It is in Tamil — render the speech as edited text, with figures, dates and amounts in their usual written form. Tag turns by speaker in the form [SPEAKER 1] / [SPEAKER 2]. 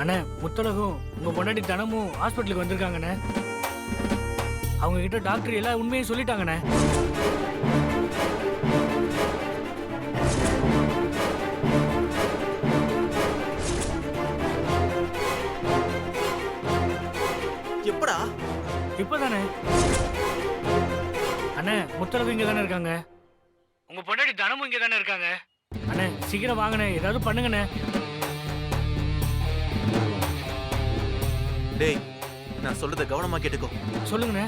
[SPEAKER 1] அண்ணே முத்தழகும் உங்க பொண்டாட்டி தனமும் ஹாஸ்பிட்டலுக்கு வந்திருக்காங்கண்ணே. அவங்க கிட்ட டாக்டர் எல்லா உண்மையும் சொல்லிட்டாங்கண்ணே.
[SPEAKER 2] எப்படா?
[SPEAKER 1] இப்பதானே அண்ணே முத்தழகு இங்க தானே இருக்காங்க. உங்க பொண்டாட்டி தனமும் இங்க தானே இருக்காங்க. அண்ணே சீக்கிரம் வாங்கண்ணே, ஏதாவது பண்ணுங்கண்ணே.
[SPEAKER 2] டேய், நான் சொல்றத கவனமா கேட்டுக்கோ.
[SPEAKER 1] சொல்லுங்கண்ணே.